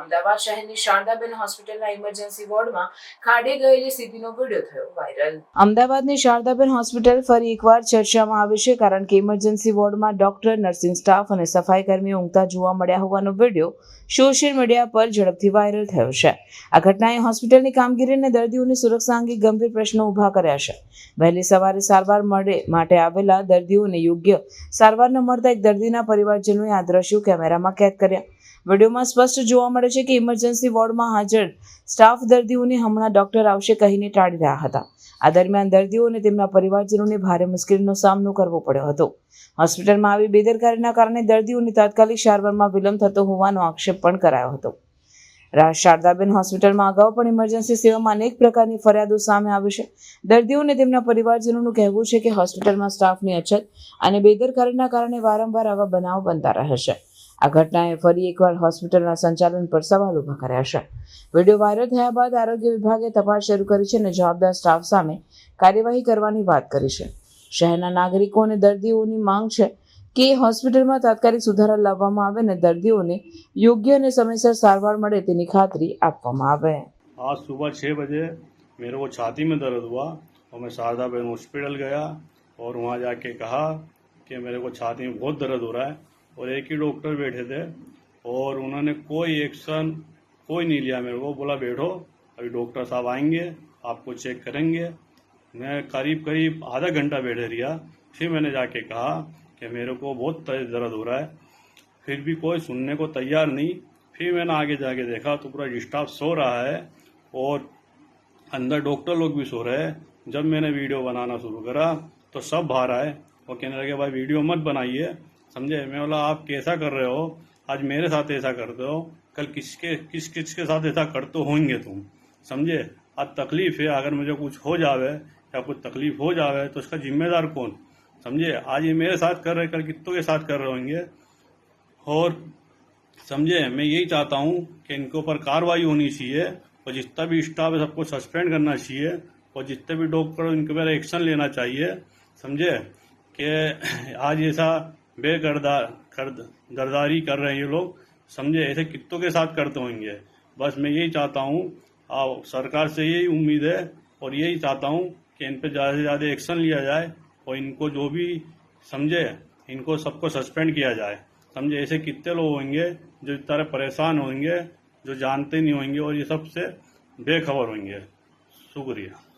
અમદાવાદ શહેરની શારદાબેન હોસ્પિટલના ઇમરજન્સી વોર્ડમાં ખાડે ગયેલી સીધીનો વિડીયો થયો વાયરલ। અમદાવાદની શારદાબેન હોસ્પિટલ ફરી એકવાર ચર્ચામાં આવી છે, કારણ કે ઇમરજન્સી વોર્ડમાં ડોક્ટર, નર્સિંગ સ્ટાફ અને સફાઈ કર્મીઓ ઊંઘતા જોવા મળ્યા હોવાનો વિડીયો સોશિયલ મીડિયા પર ઝડપથી વાયરલ થયો છે। આ ઘટનાએ હોસ્પિટલની કામગીરી અને દર્દીઓની સુરક્ષા અંગે ગંભીર પ્રશ્નો ઊભા કર્યા છે। વહેલી સવારે સારવાર માટે આવેલા દર્દીઓને યોગ્ય સારવાર ન મળતા એક દર્દીના પરિવારજનોએ આ દ્રશ્યો કેમેરામાં કેદ કર્યા। વિડીયોમાં સ્પષ્ટ જોવા મળે છે કે ઇમરજન્સી વોર્ડમાં હાજર સ્ટાફ દર્દીઓને હમણાં ડોક્ટર આવશે કહીને ટાળી રહ્યા હતા। આ દરમિયાન દર્દીઓ અને તેમના પરિવારજનોને ભારે મુશ્કેલીનો સામનો કરવો પડ્યો હતો। હોસ્પિટલમાં આવી બેદરકારીના કારણે દર્દીઓની તાત્કાલિક સારવારમાં વિલંબ થતો હોવાનો આક્ષેપ પણ કરાયો હતો। શારદાબેન હોસ્પિટલમાં અગાઉ પણ ઇમરજન્સી સેવામાં અનેક પ્રકારની ફરિયાદો સામે આવી છે। દર્દીઓ અને તેમના પરિવારજનોનું કહેવું છે કે હોસ્પિટલમાં સ્ટાફની અછત અને બેદરકારીના કારણે વારંવાર આવા બનાવો બનતા રહે છે। આ ઘટનાએ ફરી એકવાર હોસ્પિટલના સંચાલન પર સવાલ ઊભા કર્યા છે। વિડીયો વાયરલ થયા બાદ આરોગ્ય વિભાગે તપાસ શરૂ કરી છે અને જવાબદાર સ્ટાફ સામે કાર્યવાહી કરવાની વાત કરી છે। શહેરના નાગરિકો અને દર્દીઓની માંગ છે કે હોસ્પિટલમાં તાત્કાલિક સુધારા લાવવામાં આવે અને દર્દીઓને યોગ્ય અને સમયસર સારવાર મળે તેની ખાતરી આપવામાં આવે। आज सुबह 6 बजे मेरे को छाती में दर्द हुआ और मैं शारदाबेन हॉस्पिटल गया और वहाँ जाके कहा कि मेरे को छाती में बहुत दर्द हो रहा है और एक ही डॉक्टर बैठे थे और उन्होंने कोई एक्शन कोई नहीं लिया। मेरे को बोला बैठो, अभी डॉक्टर साहब आएंगे, आपको चेक करेंगे। मैं करीब आधा घंटा बैठे रहा। फिर मैंने जाके कहा कि मेरे को बहुत तेज दर्द हो रहा है, फिर भी कोई सुनने को तैयार नहीं। फिर मैंने आगे जाके देखा तो पूरा स्टाफ सो रहा है और अंदर डॉक्टर लोग भी सो रहे हैं। जब मैंने वीडियो बनाना शुरू करा तो सब बाहर आए और कहने लगे भाई वीडियो मत बनाइए, समझे। मैं बोला आप कैसा कर रहे हो, आज मेरे साथ ऐसा करते हो, कल किसके साथ ऐसा करते होंगे तुम, समझे। आज तकलीफ है, अगर मुझे कुछ हो जावे या कुछ तकलीफ हो जावे तो उसका जिम्मेदार कौन, समझे। आज ये मेरे साथ कर रहे, कल कितनों के साथ कर रहे होंगे। और समझे, मैं यही चाहता हूँ कि इनके ऊपर कार्रवाई होनी चाहिए और जितना भी स्टाफ है सबको सस्पेंड करना चाहिए और जितने भी डॉक्टर इनके ऊपर एक्शन लेना चाहिए, समझे। कि आज ऐसा बेगरदारी कर रहे हैं ये लोग, समझे। ऐसे कितनों के साथ करते होंगे। बस मैं यही चाहता हूँ, सरकार से यही उम्मीद है और यही चाहता हूँ कि इन पर ज़्यादा से ज़्यादा एक्शन लिया जाए और इनको जो भी, समझे, इनको सबको सस्पेंड किया जाए, समझे। ऐसे कितने लोग होंगे जो इस तरह परेशान होंगे, जो जानते नहीं होंगे और ये सबसे बेखबर होंगे। शुक्रिया।